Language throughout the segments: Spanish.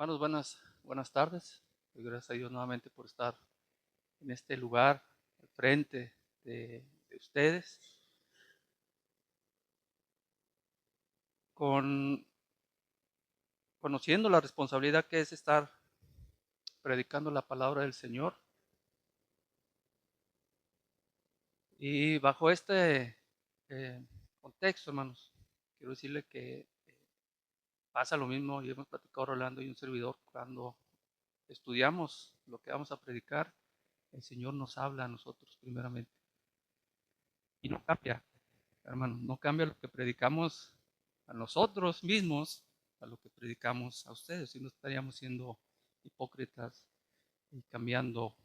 Hermanos, buenas tardes. Doy gracias a Dios nuevamente por estar en este lugar, al frente de ustedes, con, conociendo la responsabilidad que es estar predicando la palabra del Señor. Y bajo este contexto, hermanos, quiero decirle que pasa lo mismo, y hemos platicado Rolando y un servidor, cuando estudiamos lo que vamos a predicar, el Señor nos habla a nosotros primeramente. Y no cambia, hermanos, no cambia lo que predicamos a nosotros mismos, a lo que predicamos a ustedes, si no estaríamos siendo hipócritas y cambiando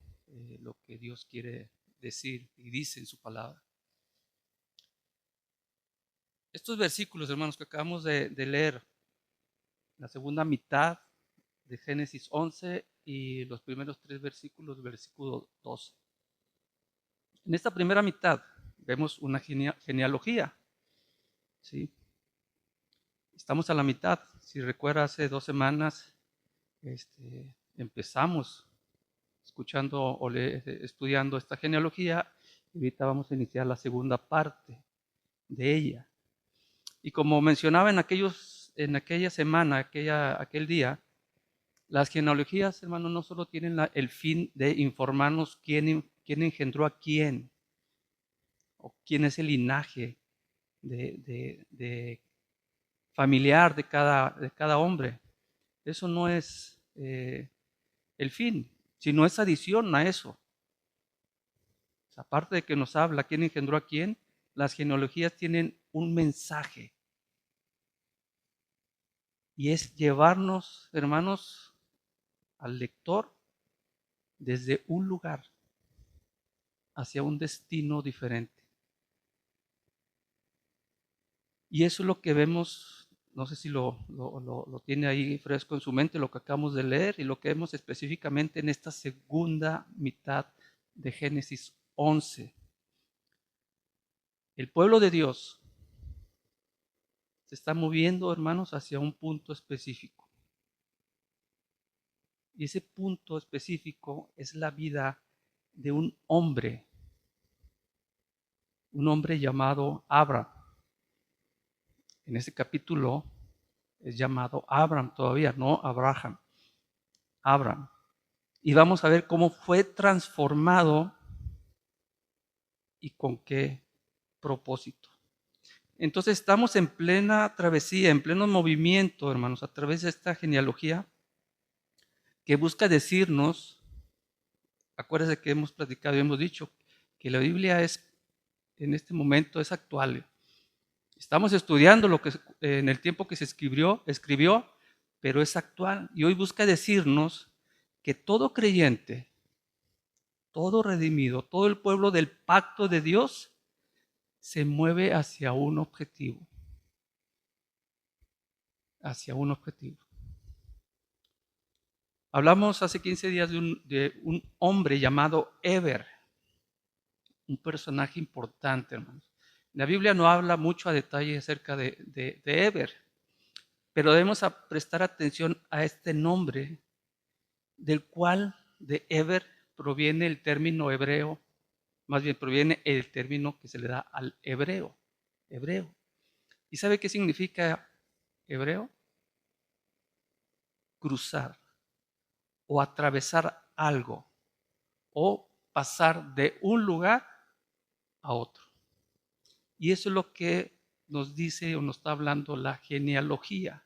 lo que Dios quiere decir y dice en su palabra. Estos versículos, hermanos, que acabamos de leer, la segunda mitad de Génesis 11 y los primeros 3 versículos, versículo 12. En esta primera mitad vemos una genealogía, ¿sí? Estamos a la mitad. Si recuerda, hace 2 semanas empezamos escuchando o estudiando esta genealogía, y ahorita vamos a iniciar la segunda parte de ella. Y como mencionaba en aquella semana, aquel día, las genealogías, hermanos, no solo tienen el fin de informarnos quién engendró a quién, o quién es el linaje de familiar de cada hombre. Eso no es el fin, sino es adición a eso. Aparte de que nos habla quién engendró a quién, las genealogías tienen un mensaje. Y es llevarnos, hermanos, al lector desde un lugar hacia un destino diferente. Y eso es lo que vemos, no sé si lo tiene ahí fresco en su mente, lo que acabamos de leer y lo que vemos específicamente en esta segunda mitad de Génesis 11. El pueblo de Dios se está moviendo, hermanos, hacia un punto específico. Y ese punto específico es la vida de un hombre llamado Abraham. En ese capítulo es llamado Abraham todavía, no Abraham. Abraham. Y vamos a ver cómo fue transformado y con qué propósito. Entonces estamos en plena travesía, en pleno movimiento, hermanos, a través de esta genealogía que busca decirnos, acuérdense que hemos platicado y hemos dicho que la Biblia en este momento es actual. Estamos estudiando lo que en el tiempo que se escribió, pero es actual. Y hoy busca decirnos que todo creyente, todo redimido, todo el pueblo del pacto de Dios se mueve hacia un objetivo. Hacia un objetivo. Hablamos hace 15 días de un hombre llamado Eber, un personaje importante, hermanos. La Biblia no habla mucho a detalle acerca de Eber, pero debemos prestar atención a este nombre, del cual de Eber proviene el término hebreo, más bien proviene el término que se le da al hebreo. ¿Y sabe qué significa hebreo? Cruzar o atravesar algo o pasar de un lugar a otro. Y eso es lo que nos dice o nos está hablando la genealogía.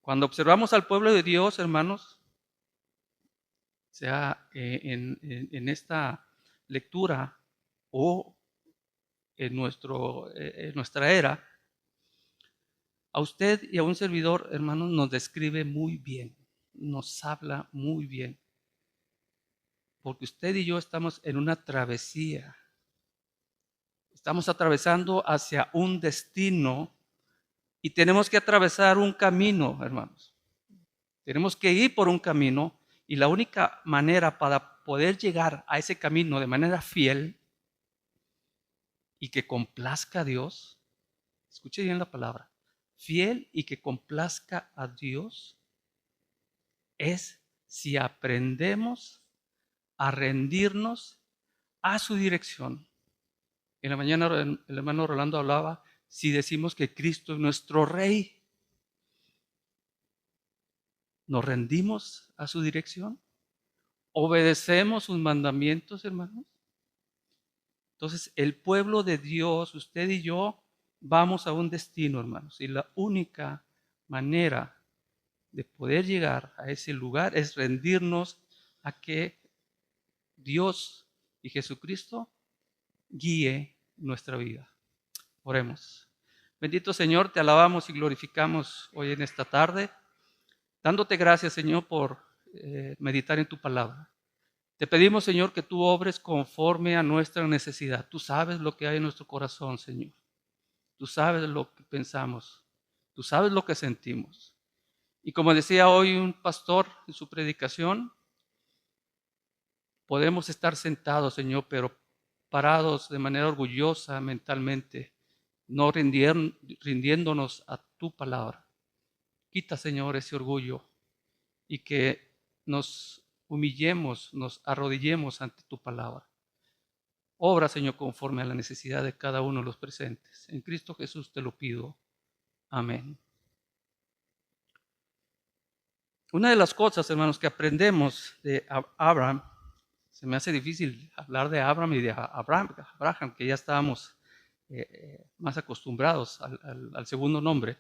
Cuando observamos al pueblo de Dios, hermanos, sea en esta lectura o en nuestra era, a usted y a un servidor, hermanos, nos describe muy bien, nos habla muy bien, porque usted y yo estamos en una travesía. Estamos atravesando hacia un destino y tenemos que atravesar un camino, hermanos. Tenemos que ir por un camino y la única manera para poder llegar a ese camino de manera fiel y que complazca a Dios, escuche bien la palabra, fiel y que complazca a Dios, es si aprendemos a rendirnos a su dirección. En la mañana el hermano Rolando hablaba, si decimos que Cristo es nuestro Rey, ¿nos rendimos a su dirección? ¿Obedecemos sus mandamientos, hermanos? Entonces, el pueblo de Dios, usted y yo, vamos a un destino, hermanos. Y la única manera de poder llegar a ese lugar es rendirnos a que Dios y Jesucristo guíe nuestra vida. Oremos. Bendito Señor, te alabamos y glorificamos hoy en esta tarde, dándote gracias, Señor, por meditar en tu palabra. Te pedimos, Señor, que tú obres conforme a nuestra necesidad. Tú sabes lo que hay en nuestro corazón, Señor. Tú sabes lo que pensamos. Tú sabes lo que sentimos. Y como decía hoy un pastor en su predicación, podemos estar sentados, Señor, pero parados de manera orgullosa mentalmente, no rindiéndonos a tu palabra. Quita, Señor, ese orgullo y que nos humillemos, nos arrodillemos ante tu palabra. Obra, Señor, conforme a la necesidad de cada uno de los presentes. En Cristo Jesús te lo pido. Amén. Una de las cosas, hermanos, que aprendemos de Abraham, se me hace difícil hablar de Abraham y de Abraham, que ya estábamos más acostumbrados al segundo nombre.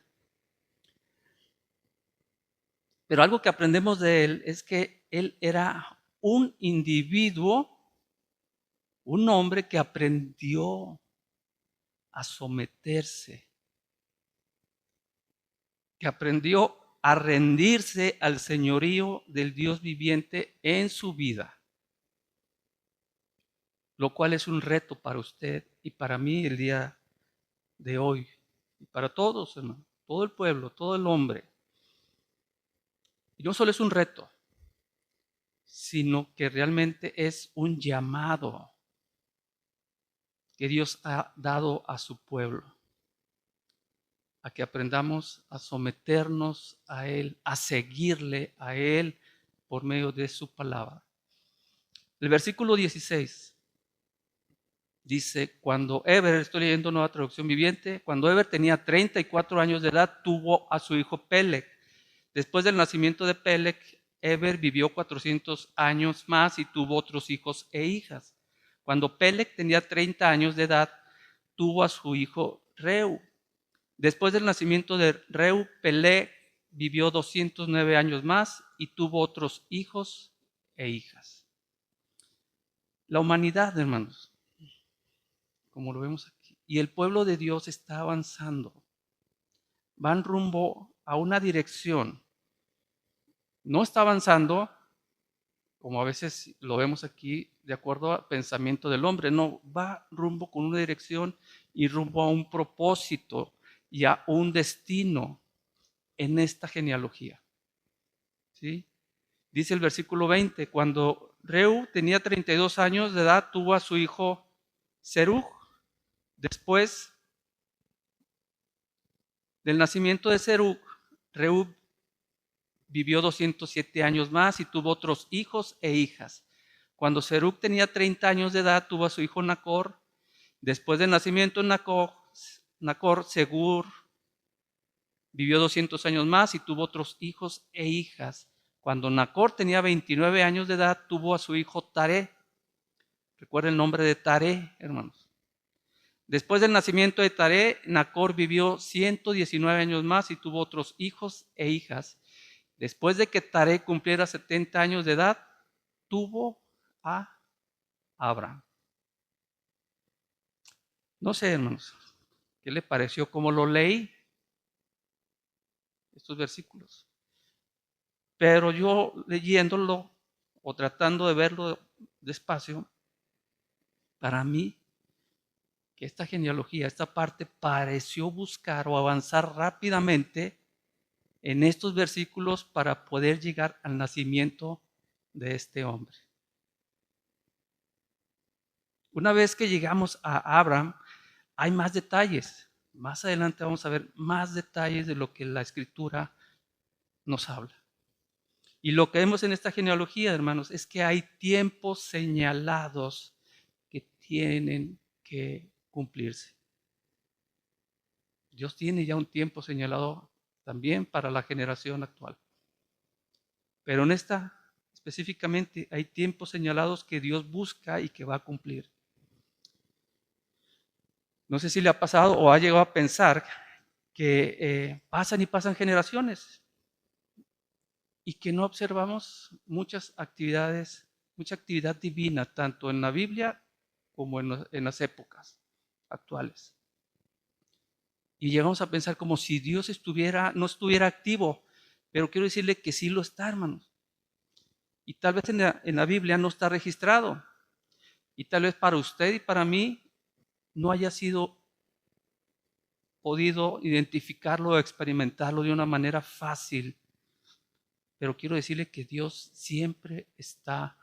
Pero algo que aprendemos de él es que él era un individuo, un hombre que aprendió a someterse, que aprendió a rendirse al señorío del Dios viviente en su vida, lo cual es un reto para usted y para mí el día de hoy, y para todos, hermano, todo el pueblo, todo el hombre. Y no solo es un reto, sino que realmente es un llamado que Dios ha dado a su pueblo, a que aprendamos a someternos a Él, a seguirle a Él por medio de su palabra. El versículo 16 dice, cuando Eber, estoy leyendo Nueva Traducción Viviente, cuando Eber tenía 34 años de edad, tuvo a su hijo Peleg. Después del nacimiento de Peleg, Eber vivió 400 años más y tuvo otros hijos e hijas. Cuando Peleg tenía 30 años de edad, tuvo a su hijo Reu. Después del nacimiento de Reu, Peleg vivió 209 años más y tuvo otros hijos e hijas. La humanidad, hermanos, como lo vemos aquí, y el pueblo de Dios está avanzando. Van rumbo a una dirección. No está avanzando, como a veces lo vemos aquí, de acuerdo al pensamiento del hombre. No, va rumbo con una dirección y rumbo a un propósito y a un destino en esta genealogía. ¿Sí? Dice el versículo 20, cuando Reu tenía 32 años de edad, tuvo a su hijo Serug. Después del nacimiento de Serug, Reu vivió 207 años más y tuvo otros hijos e hijas. Cuando Serug tenía 30 años de edad, tuvo a su hijo Nacor. Después del nacimiento de Nacor, Segur vivió 200 años más y tuvo otros hijos e hijas. Cuando Nacor tenía 29 años de edad, tuvo a su hijo Taré. Recuerda el nombre de Taré, hermanos. Después del nacimiento de Taré, Nacor vivió 119 años más y tuvo otros hijos e hijas. Después de que Taré cumpliera 70 años de edad, tuvo a Abraham. No sé, hermanos, ¿qué le pareció cómo lo leí? Estos versículos. Pero yo leyéndolo o tratando de verlo despacio, para mí, que esta genealogía, esta parte pareció buscar o avanzar rápidamente en estos versículos para poder llegar al nacimiento de este hombre. Una vez que llegamos a Abraham, hay más detalles. Más adelante vamos a ver más detalles de lo que la Escritura nos habla. Y lo que vemos en esta genealogía, hermanos, es que hay tiempos señalados que tienen que cumplirse. Dios tiene ya un tiempo señalado también para la generación actual. Pero en esta específicamente hay tiempos señalados que Dios busca y que va a cumplir. No sé si le ha pasado o ha llegado a pensar que pasan y pasan generaciones y que no observamos muchas actividades, mucha actividad divina, tanto en la Biblia como en las épocas actuales. Y llegamos a pensar como si Dios no estuviera activo, pero quiero decirle que sí lo está, hermanos. Y tal vez en la Biblia no está registrado. Y tal vez para usted y para mí no haya sido podido identificarlo o experimentarlo de una manera fácil. Pero quiero decirle que Dios siempre está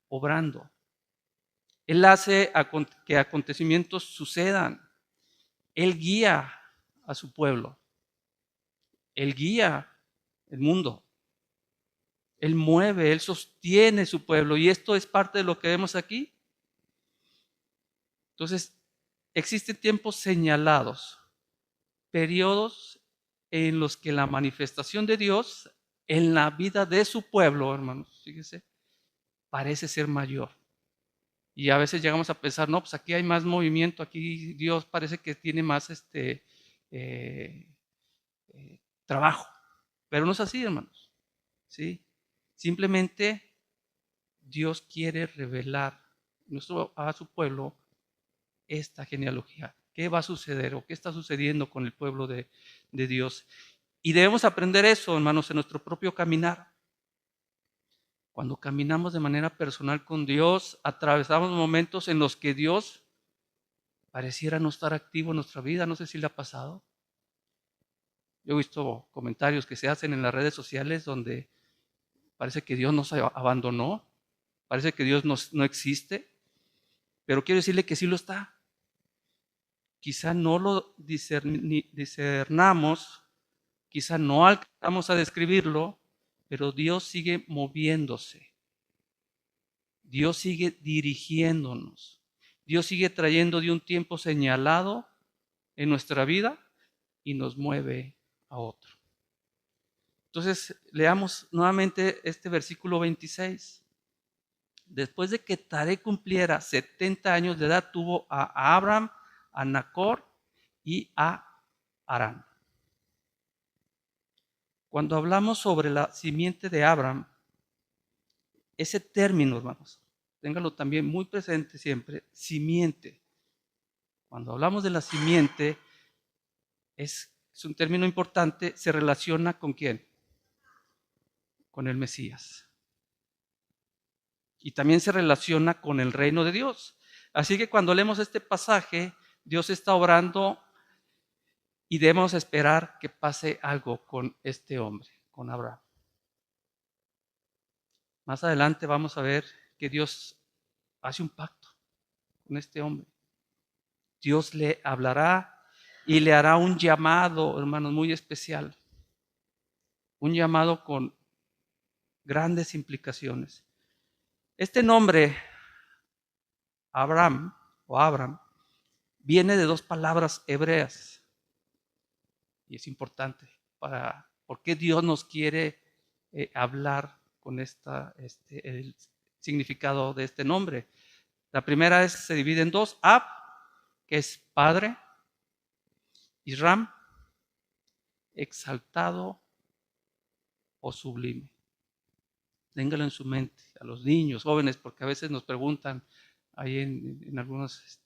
obrando. Él hace que acontecimientos sucedan. Él guía a su pueblo. Él guía el mundo. Él mueve, Él sostiene su pueblo. Y esto es parte de lo que vemos aquí. Entonces, existen tiempos señalados, periodos en los que la manifestación de Dios en la vida de su pueblo, hermanos, fíjese, parece ser mayor. Y a veces llegamos a pensar, no, pues aquí hay más movimiento, aquí Dios parece que tiene más eh, trabajo. Pero no es así, hermanos. ¿Sí? Simplemente Dios quiere revelar a su pueblo esta genealogía. ¿Qué va a suceder o qué está sucediendo con el pueblo de Dios? Y debemos aprender eso, hermanos, en nuestro propio caminar. Cuando caminamos de manera personal con Dios, atravesamos momentos en los que Dios pareciera no estar activo en nuestra vida. No sé si le ha pasado. Yo he visto comentarios que se hacen en las redes sociales donde parece que Dios nos abandonó, parece que Dios no existe, pero quiero decirle que sí lo está. Quizá no lo discernamos, quizá no alcanzamos a describirlo, pero Dios sigue moviéndose. Dios sigue dirigiéndonos. Dios sigue trayendo de un tiempo señalado en nuestra vida y nos mueve a otro. Entonces, leamos nuevamente este versículo 26. Después de que Taré cumpliera 70 años de edad, tuvo a Abraham, a Nacor y a Harán. Cuando hablamos sobre la simiente de Abraham, ese término, hermanos, téngalo también muy presente siempre, simiente. Cuando hablamos de la simiente, es un término importante, se relaciona con ¿quién? Con el Mesías. Y también se relaciona con el reino de Dios. Así que cuando leemos este pasaje, Dios está obrando y debemos esperar que pase algo con este hombre, con Abraham. Más adelante vamos a ver que Dios hace un pacto con este hombre. Dios le hablará y le hará un llamado, hermanos, muy especial. Un llamado con grandes implicaciones. Este nombre, Abraham o Abram, viene de dos palabras hebreas. Y es importante para por qué Dios nos quiere hablar con el significado de este nombre. La primera se divide en dos: Ab, que es padre, y Ram, exaltado o sublime. Téngalo en su mente, a los niños, jóvenes, porque a veces nos preguntan ahí en algunas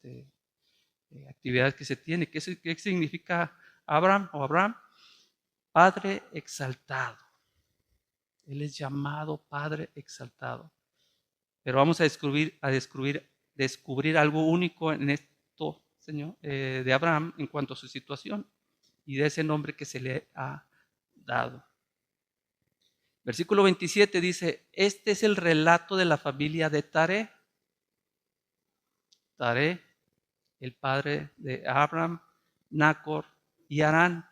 actividades que se tiene, ¿qué significa Abraham o Abraham? Padre exaltado. Él es llamado Padre exaltado. Pero vamos a descubrir algo único en esto, Señor, de Abraham en cuanto a su situación y de ese nombre que se le ha dado. Versículo 27 dice, este es el relato de la familia de Taré. Taré, el padre de Abraham, Nacor y Harán.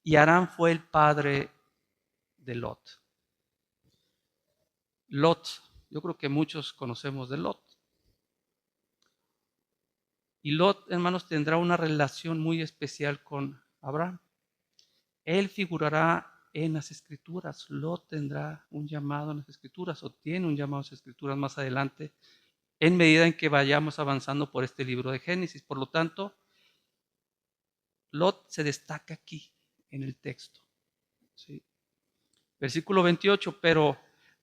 Y Harán fue el padre de Lot. Lot. Yo creo que muchos conocemos de Lot. Y Lot, hermanos, tendrá una relación muy especial con Abraham. Él figurará en las Escrituras. Lot tendrá un llamado en las Escrituras, o tiene un llamado en las Escrituras más adelante, en medida en que vayamos avanzando por este libro de Génesis. Por lo tanto, Lot se destaca aquí en el texto. ¿Sí? Versículo 28, pero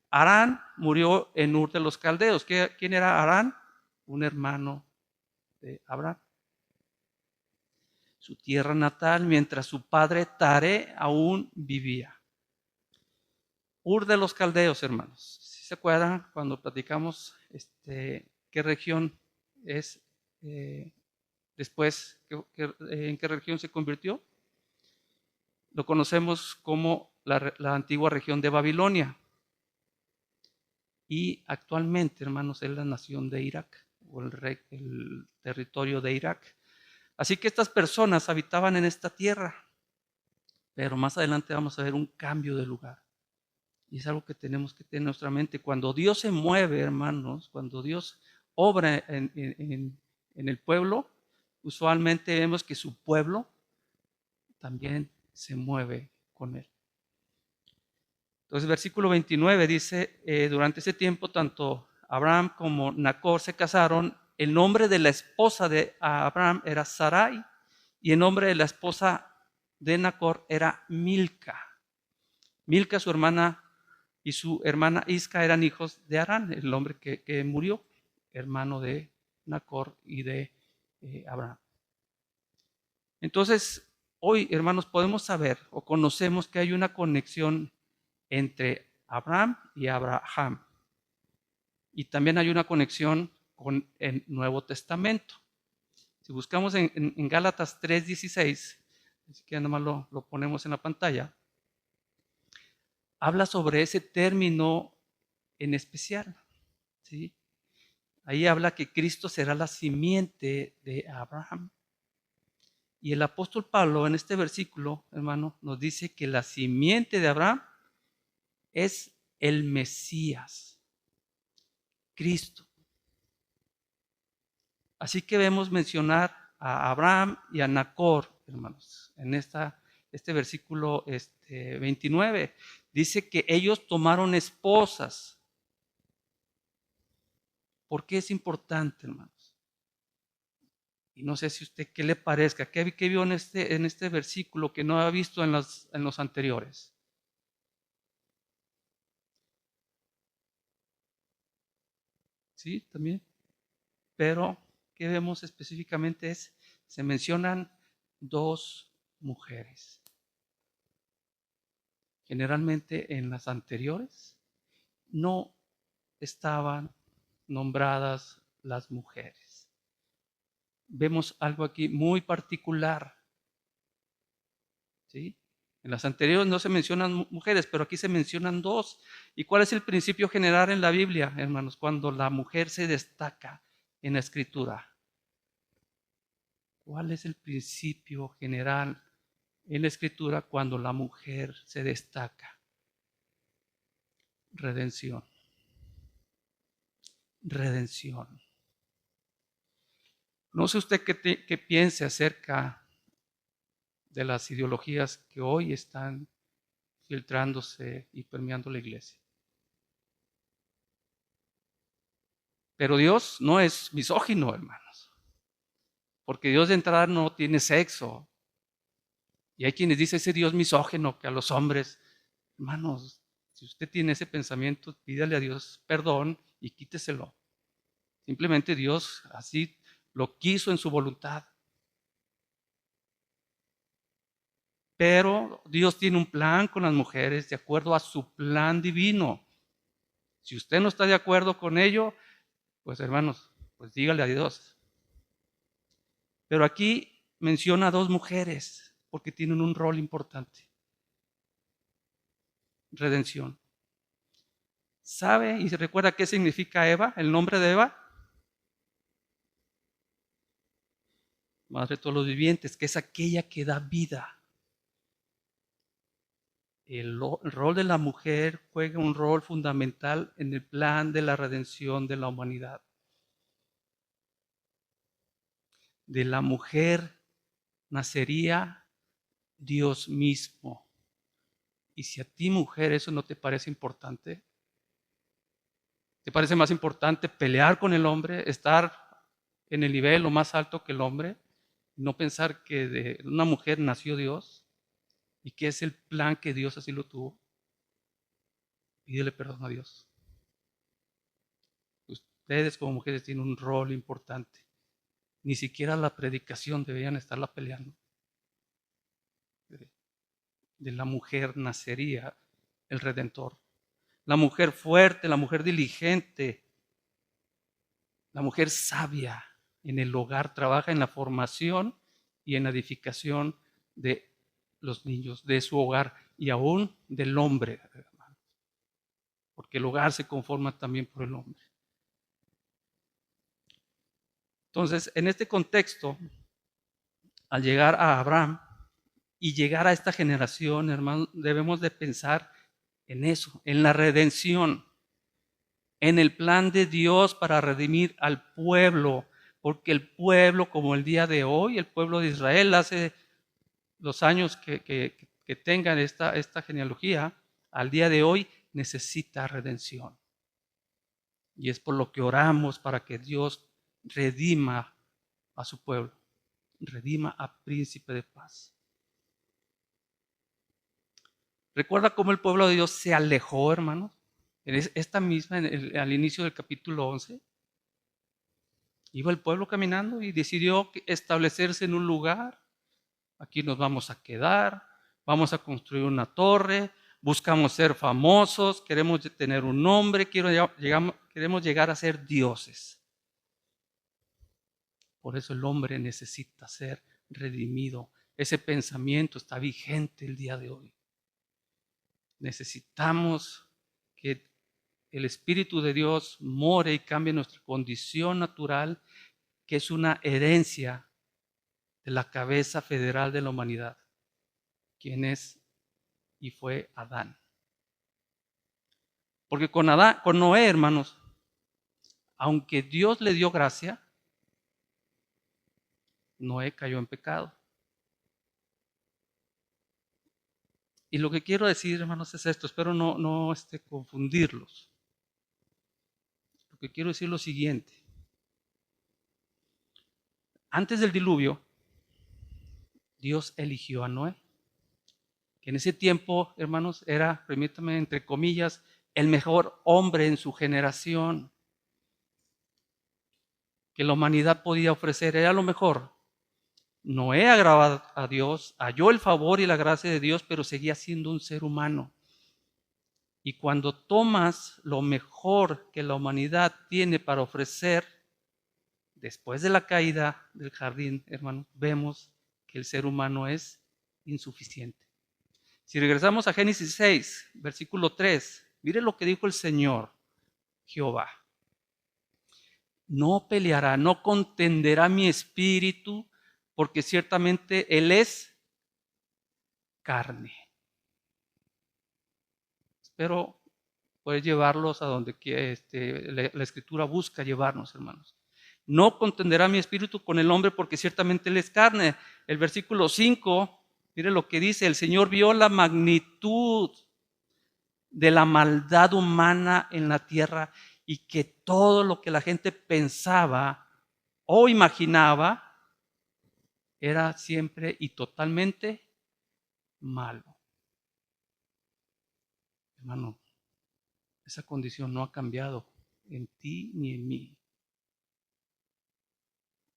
Harán murió en Ur de los Caldeos. ¿Quién era Harán? Un hermano de Abraham. Su tierra natal, mientras su padre Tare aún vivía. Ur de los Caldeos, hermanos. ¿Sí se acuerdan cuando platicamos qué región es después, en qué región se convirtió? Lo conocemos como la antigua región de Babilonia. Y actualmente, hermanos, es la nación de Irak, o el territorio de Irak. Así que estas personas habitaban en esta tierra, pero más adelante vamos a ver un cambio de lugar. Y es algo que tenemos que tener en nuestra mente. Cuando Dios se mueve, hermanos, cuando Dios obra en el pueblo, usualmente vemos que su pueblo también se mueve con él. Entonces, versículo 29 dice, durante ese tiempo tanto Abraham como Nacor se casaron. El nombre de la esposa de Abraham era Sarai y el nombre de la esposa de Nacor era Milca. Milca, su hermana, y su hermana Isca eran hijos de Harán, el hombre que murió, hermano de Nacor y de Abraham. Entonces, hoy, hermanos, podemos saber o conocemos que hay una conexión entre Abraham y Abraham. Y también hay una conexión con el Nuevo Testamento. Si buscamos en Gálatas 3:16, así que nada más lo ponemos en la pantalla, habla sobre ese término en especial, ¿sí? Ahí habla que Cristo será la simiente de Abraham. Y el apóstol Pablo en este versículo, hermano, nos dice que la simiente de Abraham es el Mesías, Cristo. Así que vemos mencionar a Abraham y a Nacor, hermanos, en este versículo 29. Dice que ellos tomaron esposas. ¿Por qué es importante, hermanos? Y no sé si a usted qué le parezca, qué vio en este versículo que no ha visto en los anteriores. Sí, también. Pero, ¿qué vemos específicamente? Se mencionan dos mujeres. Generalmente en las anteriores no estaban nombradas las mujeres. Vemos algo aquí muy particular, ¿sí? En las anteriores no se mencionan mujeres, pero aquí se mencionan dos. ¿Y cuál es el principio general en la Biblia, hermanos? Cuando la mujer se destaca en la Escritura. ¿Cuál es el principio general en la Escritura cuando la mujer se destaca? Redención. Redención. No sé usted qué piense acerca de las ideologías que hoy están filtrándose y permeando la iglesia. Pero Dios no es misógino, hermanos, porque Dios de entrada no tiene sexo. Y hay quienes dicen ese Dios misógino que a los hombres, hermanos, si usted tiene ese pensamiento, pídale a Dios perdón y quíteselo. Simplemente Dios así lo quiso en su voluntad. Pero Dios tiene un plan con las mujeres de acuerdo a su plan divino. Si usted no está de acuerdo con ello, pues hermanos, pues dígale a Dios. Pero aquí menciona a dos mujeres porque tienen un rol importante. Redención. ¿Sabe y se recuerda qué significa Eva? El nombre de Eva. Madre de todos los vivientes, que es aquella que da vida. el rol de la mujer juega un rol fundamental en el plan de la redención de la humanidad. De la mujer nacería Dios mismo. Y si a ti, mujer, eso no te parece importante, ¿te parece más importante pelear con el hombre, estar en el nivel lo más alto que el hombre, no pensar que de una mujer nació Dios y que es el plan que Dios así lo tuvo? Pídele perdón a Dios. Ustedes como mujeres tienen un rol importante. Ni siquiera la predicación deberían estarla peleando. De la mujer nacería el Redentor. La mujer fuerte, la mujer diligente, la mujer sabia en el hogar trabaja en la formación y en la edificación de los niños, de su hogar y aún del hombre, porque el hogar se conforma también por el hombre. Entonces, en este contexto, al llegar a Abraham y llegar a esta generación, hermanos, debemos de pensar en eso, en la redención, en el plan de Dios para redimir al pueblo, porque el pueblo, como el día de hoy, el pueblo de Israel, hace los años que tengan esta genealogía, al día de hoy necesita redención. Y es por lo que oramos para que Dios redima a su pueblo, redima a Príncipe de Paz. ¿Recuerda cómo el pueblo de Dios se alejó, hermanos? Esta misma, al inicio del capítulo 11, iba el pueblo caminando y decidió establecerse en un lugar. Aquí nos vamos a quedar, vamos a construir una torre, buscamos ser famosos, queremos tener un nombre, queremos llegar a ser dioses. Por eso el hombre necesita ser redimido. Ese pensamiento está vigente el día de hoy. Necesitamos que el Espíritu de Dios more y cambie nuestra condición natural, que es una herencia de la cabeza federal de la humanidad, quien es y fue Adán. Porque con Noé, hermanos, aunque Dios le dio gracia, Noé cayó en pecado. Y lo que quiero decir, hermanos, es esto. Espero no confundirlos. Lo que quiero decir es lo siguiente. Antes del diluvio, Dios eligió a Noé, que en ese tiempo, hermanos, era, permítanme, entre comillas, el mejor hombre en su generación que la humanidad podía ofrecer. Era lo mejor. Noé agradaba a Dios, halló el favor y la gracia de Dios, pero seguía siendo un ser humano. Y cuando tomas lo mejor que la humanidad tiene para ofrecer, después de la caída del jardín, hermanos, vemos que el ser humano es insuficiente. Si regresamos a Génesis 6, versículo 3, mire lo que dijo el Señor, Jehová. No peleará, no contenderá mi espíritu, porque ciertamente Él es carne. Espero poder llevarlos a donde la Escritura busca llevarnos, hermanos. No contenderá mi espíritu con el hombre, porque ciertamente Él es carne. El versículo 5, mire lo que dice, el Señor vio la magnitud de la maldad humana en la tierra y que todo lo que la gente pensaba o imaginaba era siempre y totalmente malo. Hermano, esa condición no ha cambiado en ti ni en mí.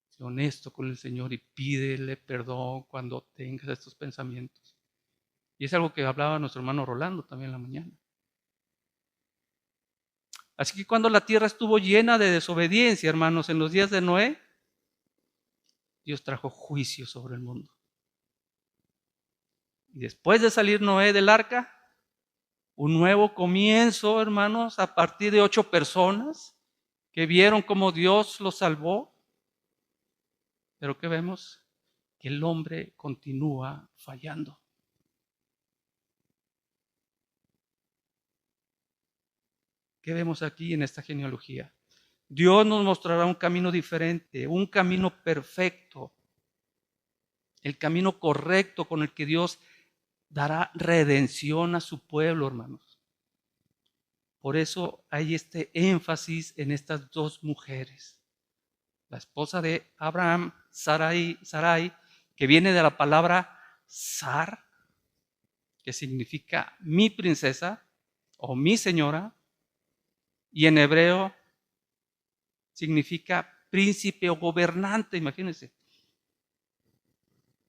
Sé honesto con el Señor y pídele perdón cuando tengas estos pensamientos. Y es algo que hablaba nuestro hermano Rolando también en la mañana. Así que cuando la tierra estuvo llena de desobediencia, hermanos, en los días de Noé, Dios trajo juicio sobre el mundo. Y después de salir Noé del arca, un nuevo comienzo, hermanos, a partir de 8 personas que vieron cómo Dios los salvó. Pero ¿qué vemos? Que el hombre continúa fallando. ¿Qué vemos aquí en esta genealogía? Dios nos mostrará un camino diferente, un camino perfecto, el camino correcto con el que Dios dará redención a su pueblo, hermanos. Por eso hay este énfasis en estas dos mujeres. La esposa de Abraham, Sarai, que viene de la palabra Sar, que significa mi princesa o mi señora, y en hebreo significa príncipe o gobernante, imagínense.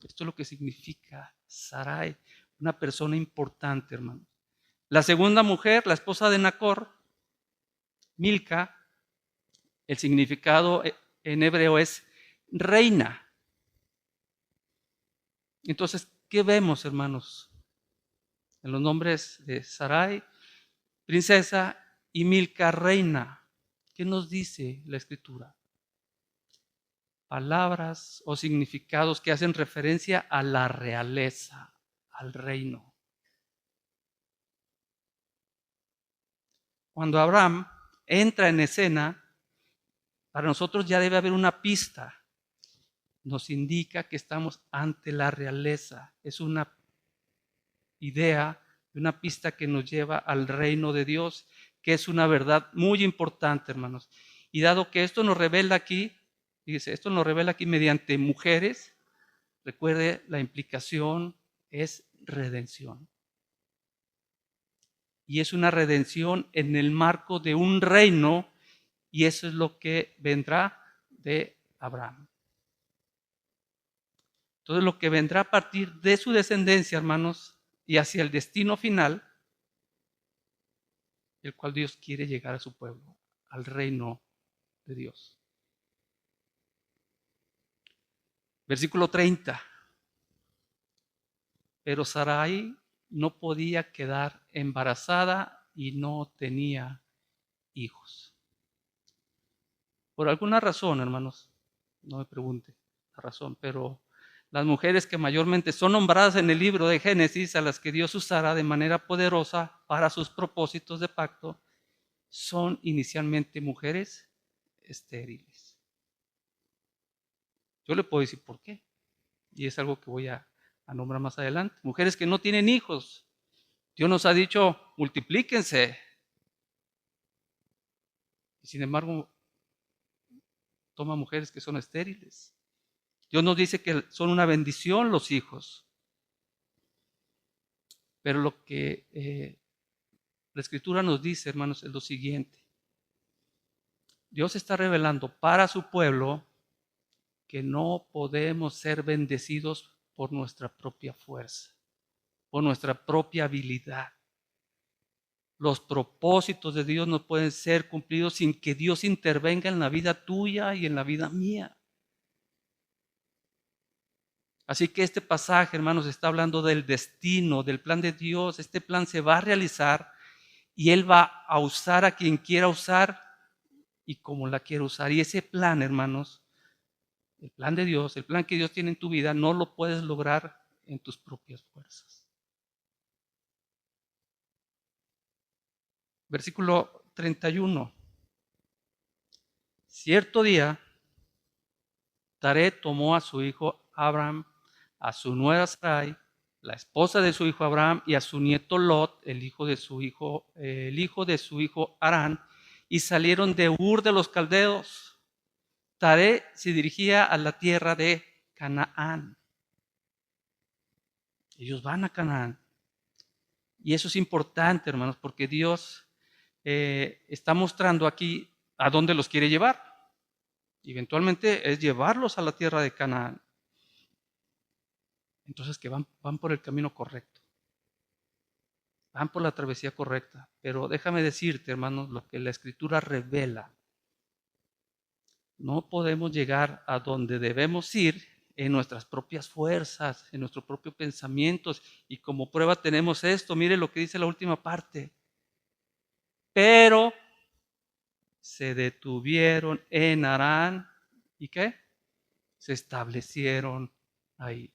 Esto es lo que significa Sarai, una persona importante, hermanos. La segunda mujer, la esposa de Nacor, Milca, el significado en hebreo es reina. Entonces, ¿qué vemos, hermanos? En los nombres de Sarai, princesa, y Milca, reina. ¿Qué nos dice la Escritura? Palabras o significados que hacen referencia a la realeza, al reino. Cuando Abraham entra en escena, para nosotros ya debe haber una pista. Nos indica que estamos ante la realeza. Es una idea, una pista que nos lleva al reino de Dios, que es una verdad muy importante, hermanos. Y dado que esto nos revela aquí, fíjese, esto nos revela aquí mediante mujeres, recuerde, la implicación es redención. Y es una redención en el marco de un reino, y eso es lo que vendrá de Abraham. Entonces, lo que vendrá a partir de su descendencia, hermanos, y hacia el destino final, el cual Dios quiere llegar a su pueblo, al reino de Dios. Versículo 30. Pero Sarai no podía quedar embarazada y no tenía hijos. Por alguna razón, hermanos, no me pregunte la razón, pero las mujeres que mayormente son nombradas en el libro de Génesis, a las que Dios usará de manera poderosa para sus propósitos de pacto, son inicialmente mujeres estériles. Yo le puedo decir por qué, y es algo que voy a nombrar más adelante. Mujeres que no tienen hijos. Dios nos ha dicho, multiplíquense. Y sin embargo, toma mujeres que son estériles. Dios nos dice que son una bendición los hijos. Pero lo que la Escritura nos dice, hermanos, es lo siguiente. Dios está revelando para su pueblo que no podemos ser bendecidos por nuestra propia fuerza, por nuestra propia habilidad. Los propósitos de Dios no pueden ser cumplidos sin que Dios intervenga en la vida tuya y en la vida mía. Así que este pasaje, hermanos, está hablando del destino, del plan de Dios. Este plan se va a realizar y Él va a usar a quien quiera usar y como la quiera usar. Y ese plan, hermanos, el plan de Dios, el plan que Dios tiene en tu vida, no lo puedes lograr en tus propias fuerzas. Versículo 31. Cierto día, Taré tomó a su hijo Abraham, a su nuera Sarai, la esposa de su hijo Abraham, y a su nieto Lot, el hijo de su hijo Harán, y salieron de Ur de los Caldeos. Taré se dirigía a la tierra de Canaán. Ellos van a Canaán. Y eso es importante, hermanos, porque Dios está mostrando aquí a dónde los quiere llevar. Eventualmente es llevarlos a la tierra de Canaán. Entonces que van por el camino correcto. Van por la travesía correcta. Pero déjame decirte, hermanos, lo que la Escritura revela. No podemos llegar a donde debemos ir en nuestras propias fuerzas, en nuestros propios pensamientos. Y como prueba tenemos esto. Mire lo que dice la última parte. Pero se detuvieron en Harán. ¿Y qué? Se establecieron ahí.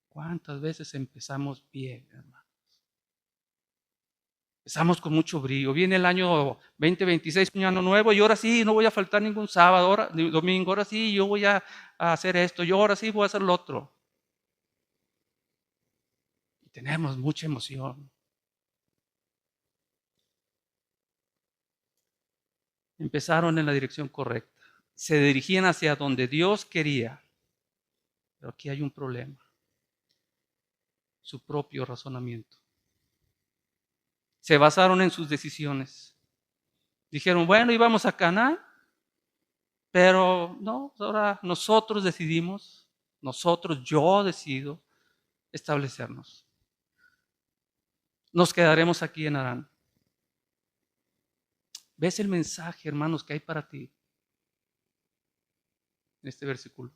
¿Cuántas veces empezamos bien, hermano? Empezamos con mucho brillo. Viene el año 2026, un año nuevo, y ahora sí, no voy a faltar ningún sábado, ahora, ni domingo, ahora sí, yo voy a hacer esto, yo ahora sí voy a hacer lo otro. Y tenemos mucha emoción. Empezaron en la dirección correcta. Se dirigían hacia donde Dios quería. Pero aquí hay un problema. Su propio razonamiento. Se basaron en sus decisiones. Dijeron, bueno, íbamos a Canaán, pero no, ahora nosotros decidimos, yo decido establecernos. Nos quedaremos aquí en Harán. ¿Ves el mensaje, hermanos, que hay para ti en este versículo?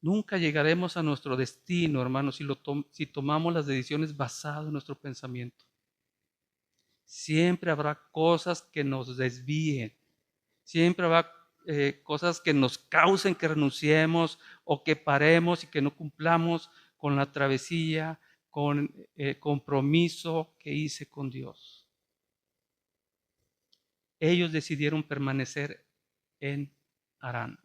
Nunca llegaremos a nuestro destino, hermanos, si tomamos las decisiones basadas en nuestro pensamiento. Siempre habrá cosas que nos desvíen. Siempre habrá cosas que nos causen que renunciemos o que paremos y que no cumplamos con la travesía, con el compromiso que hice con Dios. Ellos decidieron permanecer en Harán.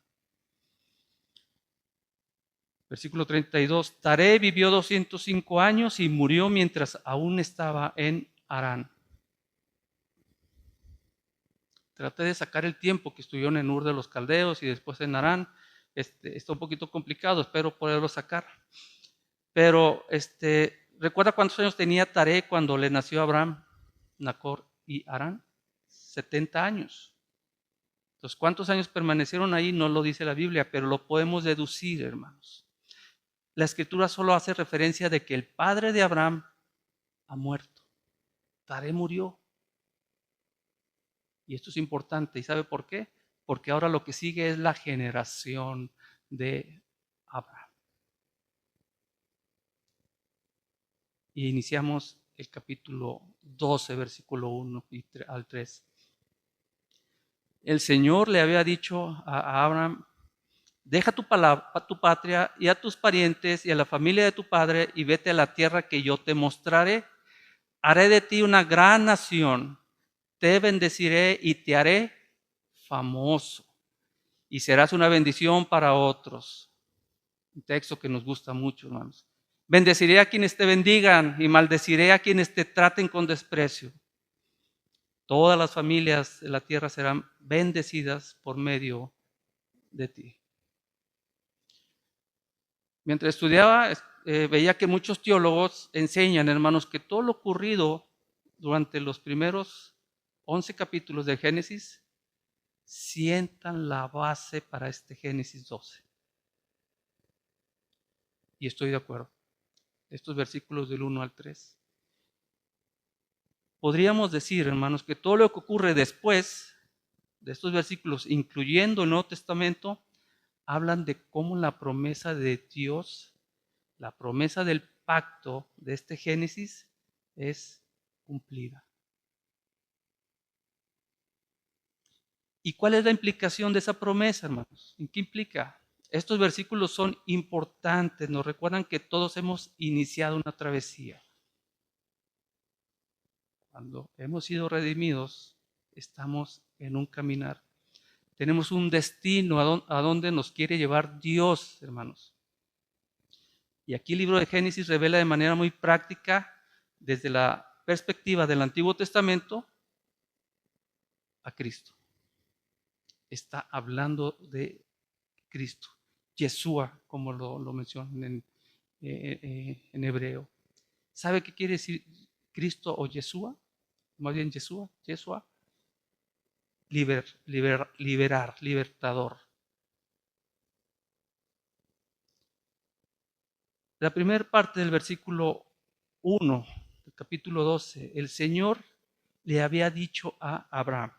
Versículo 32. Taré vivió 205 años y murió mientras aún estaba en Harán. Traté de sacar el tiempo que estuvieron en Ur de los Caldeos y después en Harán. Está un poquito complicado, espero poderlo sacar. Pero ¿recuerda cuántos años tenía Taré cuando le nació Abraham, Nacor y Harán? 70 años. Entonces, ¿cuántos años permanecieron ahí? No lo dice la Biblia, pero lo podemos deducir, hermanos. La Escritura solo hace referencia de que el padre de Abraham ha muerto. Taré murió. Y esto es importante. ¿Y sabe por qué? Porque ahora lo que sigue es la generación de Abraham. Y iniciamos el capítulo 12, versículo 1 al 3. El Señor le había dicho a Abraham, deja tu patria y a tus parientes y a la familia de tu padre y vete a la tierra que yo te mostraré. Haré de ti una gran nación, te bendeciré y te haré famoso y serás una bendición para otros. Un texto que nos gusta mucho, hermanos. Bendeciré a quienes te bendigan y maldeciré a quienes te traten con desprecio. Todas las familias de la tierra serán bendecidas por medio de ti. Mientras estudiaba, veía que muchos teólogos enseñan, hermanos, que todo lo ocurrido durante los primeros 11 capítulos de Génesis sientan la base para este Génesis 12. Y estoy de acuerdo. Estos versículos del 1 al 3. Podríamos decir, hermanos, que todo lo que ocurre después de estos versículos, incluyendo el Nuevo Testamento, hablan de cómo la promesa de Dios, la promesa del pacto de este Génesis es cumplida. ¿Y cuál es la implicación de esa promesa, hermanos? ¿En qué implica? Estos versículos son importantes, nos recuerdan que todos hemos iniciado una travesía. Cuando hemos sido redimidos, estamos en un caminar. Tenemos un destino a donde nos quiere llevar Dios, hermanos. Y aquí el libro de Génesis revela de manera muy práctica, desde la perspectiva del Antiguo Testamento, a Cristo. Está hablando de Cristo, Yeshua, como lo mencionan en hebreo. ¿Sabe qué quiere decir Cristo o Yeshua? Más bien Yeshua. Liberar, libertador. La primera parte del versículo 1, del capítulo 12, el Señor le había dicho a Abraham.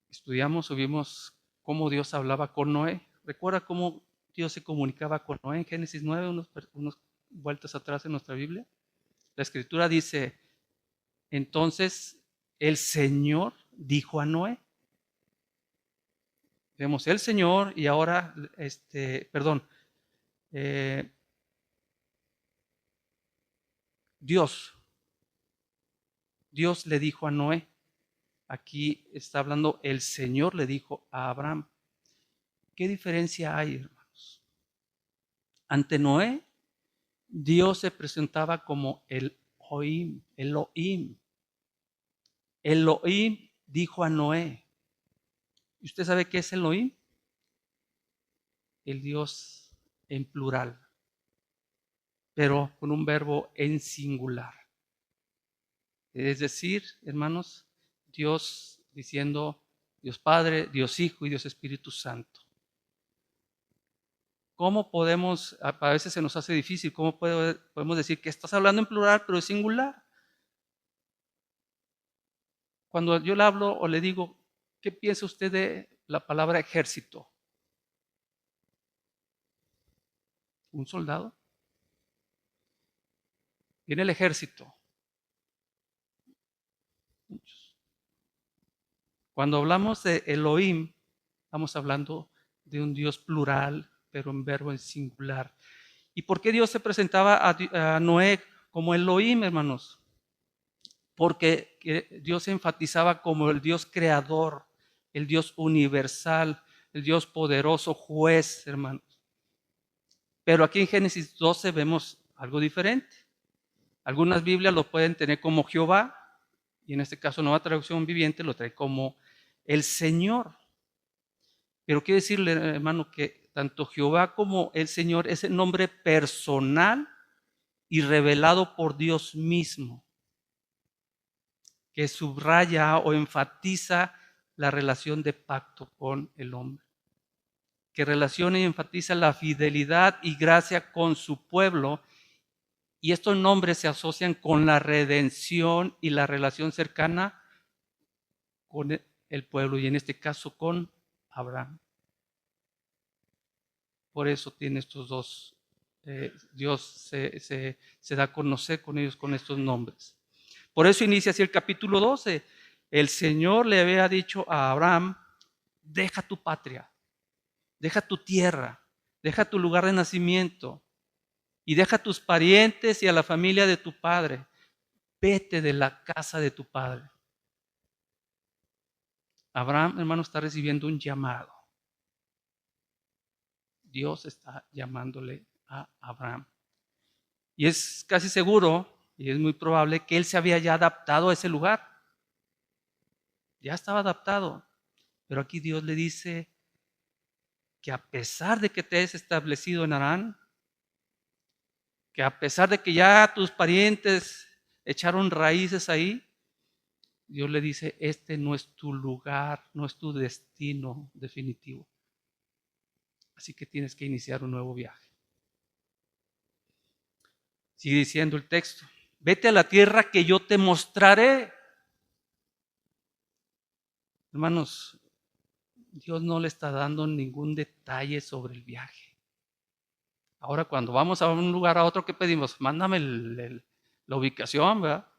Estudiamos o vimos cómo Dios hablaba con Noé. ¿Recuerda cómo Dios se comunicaba con Noé en Génesis 9, unos vueltas atrás en nuestra Biblia? La Escritura dice, entonces el Señor dijo a Noé. Vemos el Señor y ahora, Dios le dijo a Noé. Aquí está hablando, el Señor le dijo a Abraham. ¿Qué diferencia hay, hermanos? Ante Noé, Dios se presentaba como el Elohim. Elohim dijo a Noé. ¿Y usted sabe qué es Elohim? El Dios en plural, pero con un verbo en singular. Es decir, hermanos, Dios diciendo Dios Padre, Dios Hijo y Dios Espíritu Santo. ¿Cómo podemos, a veces se nos hace difícil, cómo podemos decir que estás hablando en plural pero es singular? Cuando yo le hablo o le digo, ¿qué piensa usted de la palabra ejército? ¿Un soldado? Viene el ejército. Muchos. Cuando hablamos de Elohim, estamos hablando de un Dios plural, pero en verbo en singular. ¿Y por qué Dios se presentaba a Noé como Elohim, hermanos? Porque Dios se enfatizaba como el Dios creador, el Dios universal, el Dios poderoso, juez, hermanos. Pero aquí en Génesis 12 vemos algo diferente. Algunas Biblias lo pueden tener como Jehová, y en este caso Nueva Traducción Viviente lo trae como el Señor. Pero quiero decirle, hermano, que tanto Jehová como el Señor es el nombre personal y revelado por Dios mismo, que subraya o enfatiza la relación de pacto con el hombre, que relaciona y enfatiza la fidelidad y gracia con su pueblo. Y estos nombres se asocian con la redención y la relación cercana con el pueblo, y en este caso con Abraham. Por eso tiene estos dos, Dios se da a conocer con ellos con estos nombres. Por eso inicia así el capítulo 12. El Señor le había dicho a Abraham, deja tu patria, deja tu tierra, deja tu lugar de nacimiento y deja a tus parientes y a la familia de tu padre. Vete de la casa de tu padre. Abraham, hermano, está recibiendo un llamado. Dios está llamándole a Abraham. Y es casi seguro, y es muy probable, que él se había ya adaptado a ese lugar. Ya estaba adaptado. Pero aquí Dios le dice que a pesar de que te hayas establecido en Harán, que a pesar de que ya tus parientes echaron raíces ahí, Dios le dice, este no es tu lugar, no es tu destino definitivo. Así que tienes que iniciar un nuevo viaje. Sigue diciendo el texto, vete a la tierra que yo te mostraré. Hermanos, Dios no le está dando ningún detalle sobre el viaje. Ahora cuando vamos a un lugar a otro, ¿qué pedimos? Mándame la ubicación, ¿verdad?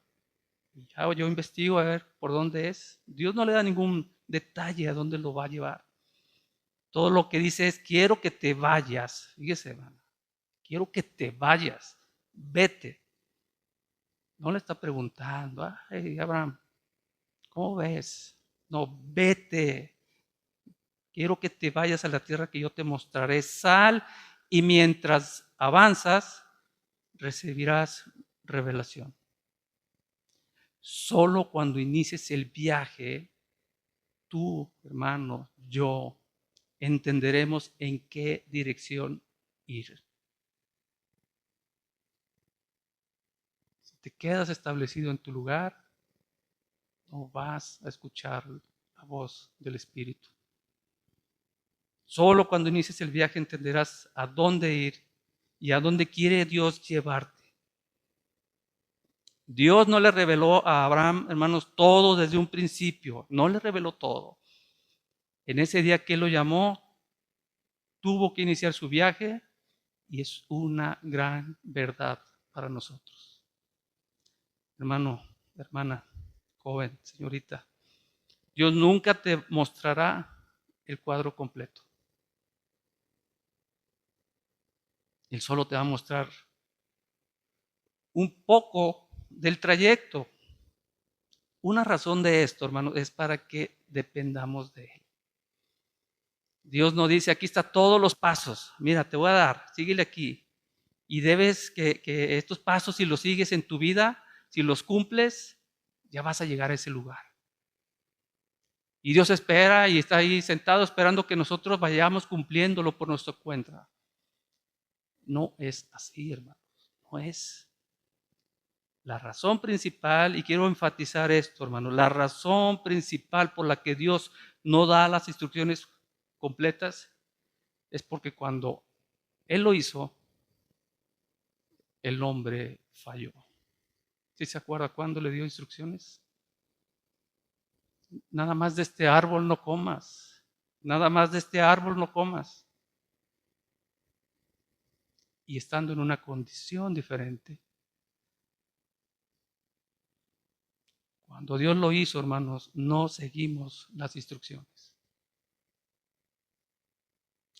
Y ya yo investigo a ver por dónde es. Dios no le da ningún detalle a dónde lo va a llevar. Todo lo que dice es, quiero que te vayas. Fíjese, hermano. Quiero que te vayas. Vete. No le está preguntando, ay, Abraham, ¿cómo ves? No, vete. Quiero que te vayas a la tierra que yo te mostraré. Sal y mientras avanzas, recibirás revelación. Solo cuando inicies el viaje, tú, hermano, yo, entenderemos en qué dirección ir. Si te quedas establecido en tu lugar, no vas a escuchar la voz del Espíritu. Solo cuando inicies el viaje entenderás a dónde ir y a dónde quiere Dios llevarte. Dios no le reveló a Abraham, hermanos, todo desde un principio. No le reveló todo. En ese día que él lo llamó, tuvo que iniciar su viaje y es una gran verdad para nosotros. Hermano, hermana, joven, señorita, Dios nunca te mostrará el cuadro completo. Él solo te va a mostrar un poco del trayecto. Una razón de esto, hermano, es para que dependamos de Él. Dios nos dice, aquí están todos los pasos. Mira, te voy a dar, síguele aquí. Y debes que estos pasos, si los sigues en tu vida, si los cumples, ya vas a llegar a ese lugar. Y Dios espera y está ahí sentado esperando que nosotros vayamos cumpliéndolo por nuestra cuenta. No es así, hermanos. No es. La razón principal, y quiero enfatizar esto, hermanos, la razón principal por la que Dios no da las instrucciones completas es porque cuando Él lo hizo, el hombre falló. ¿Sí se acuerda cuándo le dio instrucciones? Nada más de este árbol no comas. Nada más de este árbol no comas. Y estando en una condición diferente. Cuando Dios lo hizo, hermanos, no seguimos las instrucciones.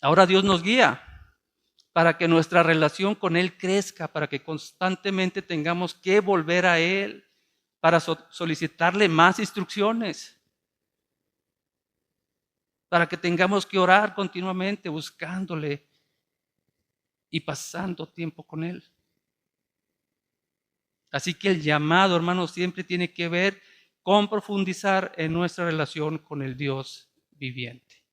Ahora Dios nos guía para que nuestra relación con Él crezca, para que constantemente tengamos que volver a Él, para solicitarle más instrucciones, para que tengamos que orar continuamente buscándole y pasando tiempo con Él. Así que el llamado, hermanos, siempre tiene que ver con profundizar en nuestra relación con el Dios viviente.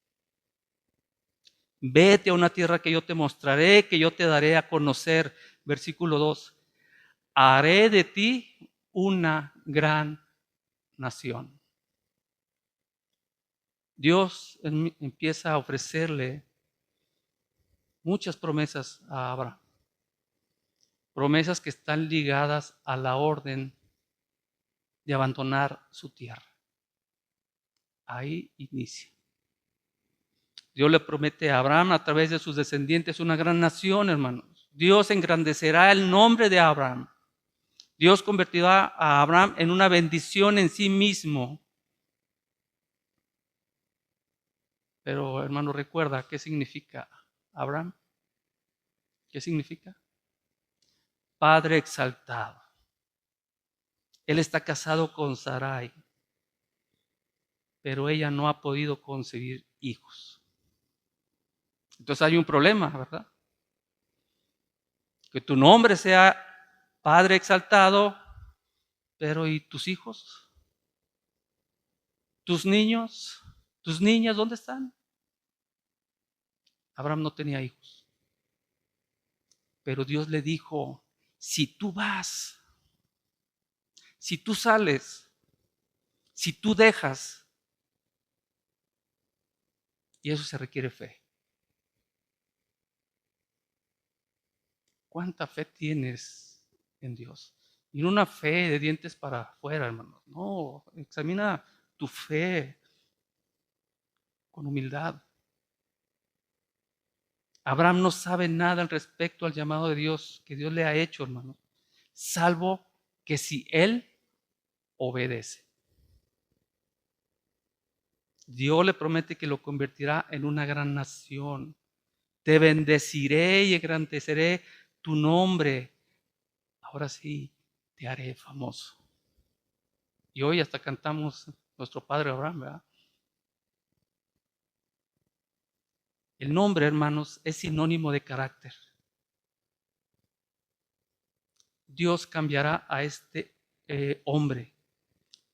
Vete a una tierra que yo te mostraré, que yo te daré a conocer. Versículo 2. Haré de ti una gran nación. Dios empieza a ofrecerle muchas promesas a Abraham. Promesas que están ligadas a la orden de abandonar su tierra. Ahí inicia. Dios le promete a Abraham a través de sus descendientes una gran nación, hermanos. Dios engrandecerá el nombre de Abraham. Dios convertirá a Abraham en una bendición en sí mismo. Pero, hermano, recuerda qué significa Abraham. ¿Qué significa? Padre exaltado. Él está casado con Sarai, pero ella no ha podido concebir hijos. Entonces hay un problema, ¿verdad? Que tu nombre sea Padre exaltado, pero ¿y tus hijos? ¿Tus niños? ¿Tus niñas dónde están? Abraham no tenía hijos. Pero Dios le dijo, si tú vas, si tú sales, si tú dejas, y eso se requiere fe. ¿Cuánta fe tienes en Dios? Y no una fe de dientes para afuera, hermanos. No, examina tu fe con humildad. Abraham no sabe nada al respecto al llamado de Dios que Dios le ha hecho, hermano, salvo que si él obedece. Dios le promete que lo convertirá en una gran nación. Te bendeciré y engrandeceré tu nombre. Ahora sí, te haré famoso. Y hoy hasta cantamos nuestro padre Abraham, ¿verdad? El nombre, hermanos, es sinónimo de carácter. Dios cambiará a este hombre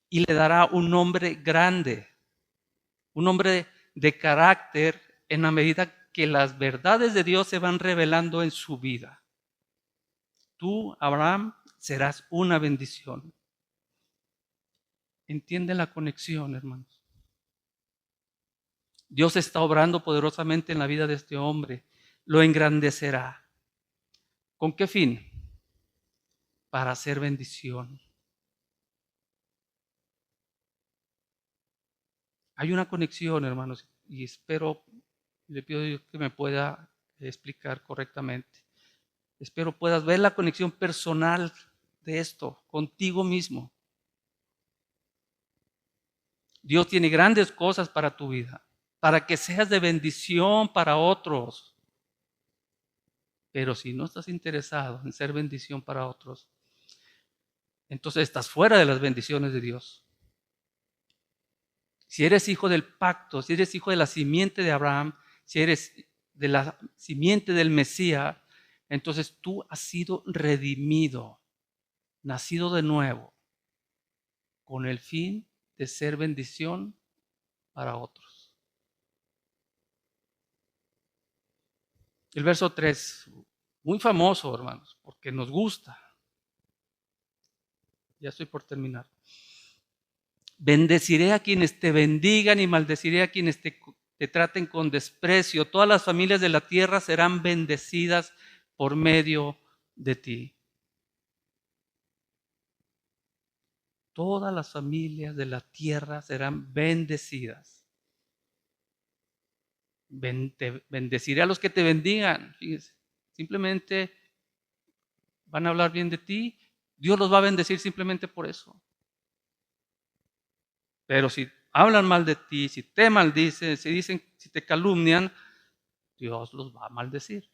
y le dará un nombre grande, un nombre de carácter en la medida que las verdades de Dios se van revelando en su vida. Tú, Abraham, serás una bendición. ¿Entiende la conexión, hermanos? Dios está obrando poderosamente en la vida de este hombre. Lo engrandecerá. ¿Con qué fin? Para hacer bendición. Hay una conexión, hermanos, y espero, le pido a Dios que me pueda explicar correctamente. Espero puedas ver la conexión personal de esto contigo mismo. Dios tiene grandes cosas para tu vida, para que seas de bendición para otros. Pero si no estás interesado en ser bendición para otros, entonces estás fuera de las bendiciones de Dios. Si eres hijo del pacto, si eres hijo de la simiente de Abraham, si eres de la simiente del Mesías, entonces tú has sido redimido, nacido de nuevo, con el fin de ser bendición para otros. El verso 3, muy famoso, hermanos, porque nos gusta. Ya estoy por terminar. Bendeciré a quienes te bendigan y maldeciré a quienes te traten con desprecio. Todas las familias de la tierra serán bendecidas por medio de ti. Todas las familias de la tierra serán bendecidas. Bendeciré a los que te bendigan. Fíjense, simplemente van a hablar bien de ti. Dios los va a bendecir simplemente por eso. Pero si hablan mal de ti, si te maldicen, si te calumnian, Dios los va a maldecir.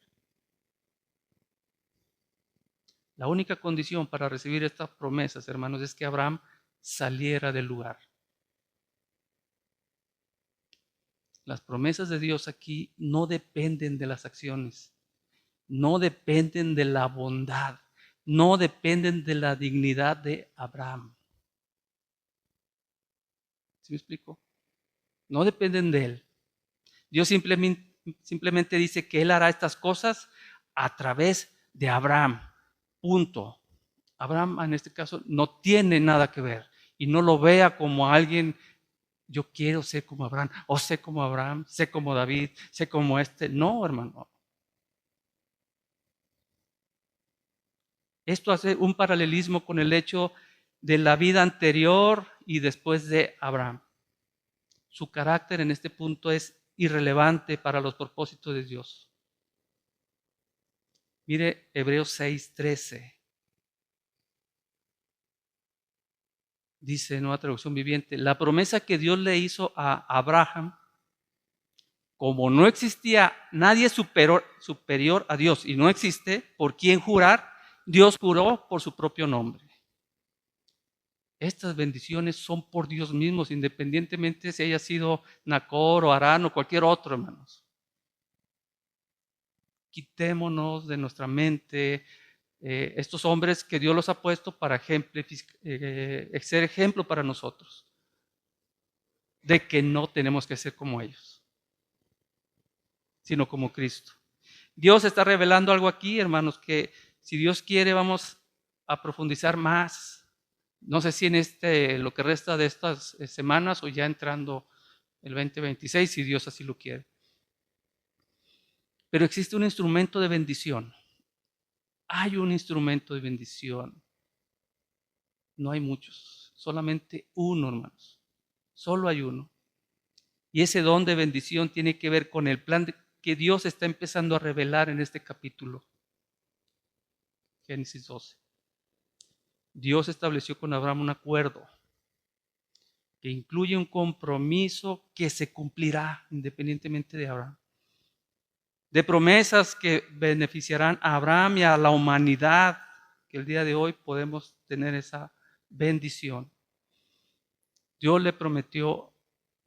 La única condición para recibir estas promesas, hermanos, es que Abraham saliera del lugar. Las promesas de Dios aquí no dependen de las acciones, no dependen de la bondad, no dependen de la dignidad de Abraham. ¿Sí me explico? No dependen de él. Dios simplemente dice que él hará estas cosas a través de Abraham. Punto. Abraham en este caso no tiene nada que ver y no lo vea como alguien, yo quiero ser como Abraham, o sé como Abraham, sé como David, sé como este. No, hermano. Esto hace un paralelismo con el hecho de la vida anterior y después de Abraham. Su carácter en este punto es irrelevante para los propósitos de Dios. Mire Hebreos 6:13. Dice Nueva Traducción Viviente, la promesa que Dios le hizo a Abraham, como no existía nadie superior a Dios y no existe por quién jurar, Dios juró por su propio nombre. Estas bendiciones son por Dios mismos, independientemente si haya sido Nacor o Harán o cualquier otro, hermanos. Quitémonos de nuestra mente estos hombres que Dios los ha puesto para ser ejemplo para nosotros, de que no tenemos que ser como ellos, sino como Cristo. Dios está revelando algo aquí, hermanos, que si Dios quiere vamos a profundizar más. No sé si en lo que resta de estas semanas o ya entrando el 2026, si Dios así lo quiere. Pero existe un instrumento de bendición. Hay un instrumento de bendición. No hay muchos, solamente uno, hermanos. Solo hay uno. Y ese don de bendición tiene que ver con el plan que Dios está empezando a revelar en este capítulo. Génesis 12. Dios estableció con Abraham un acuerdo que incluye un compromiso que se cumplirá independientemente de Abraham. De promesas que beneficiarán a Abraham y a la humanidad, que el día de hoy podemos tener esa bendición. Dios le prometió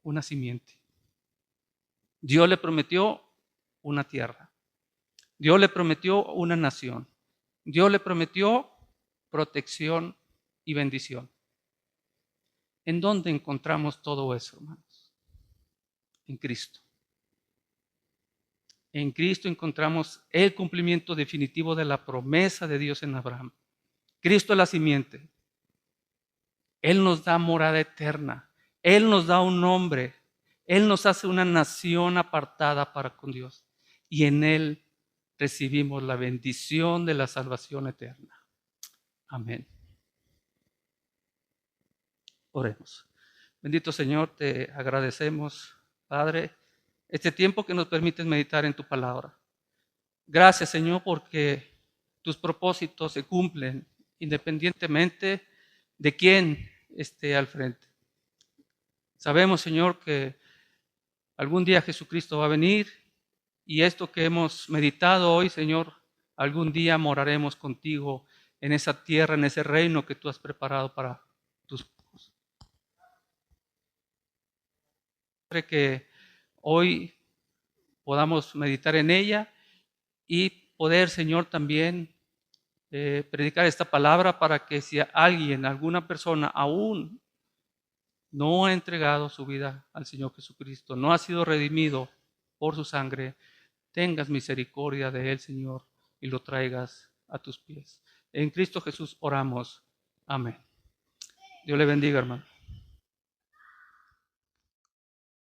una simiente. Dios le prometió una tierra. Dios le prometió una nación. Dios le prometió protección y bendición. ¿En dónde encontramos todo eso, hermanos? En Cristo. En Cristo encontramos el cumplimiento definitivo de la promesa de Dios en Abraham. Cristo es la simiente. Él nos da morada eterna. Él nos da un nombre. Él nos hace una nación apartada para con Dios. Y en Él recibimos la bendición de la salvación eterna. Amén. Oremos. Bendito Señor, te agradecemos, Padre, este tiempo que nos permites meditar en tu palabra. Gracias, Señor, porque tus propósitos se cumplen independientemente de quién esté al frente. Sabemos, Señor, que algún día Jesucristo va a venir y esto que hemos meditado hoy, Señor, algún día moraremos contigo en esa tierra, en ese reino que tú has preparado para tus hijos. Que hoy podamos meditar en ella y poder, Señor, también predicar esta palabra para que si alguien, alguna persona aún no ha entregado su vida al Señor Jesucristo, no ha sido redimido por su sangre, tengas misericordia de él, Señor, y lo traigas a tus pies. En Cristo Jesús oramos. Amén. Dios le bendiga, hermano.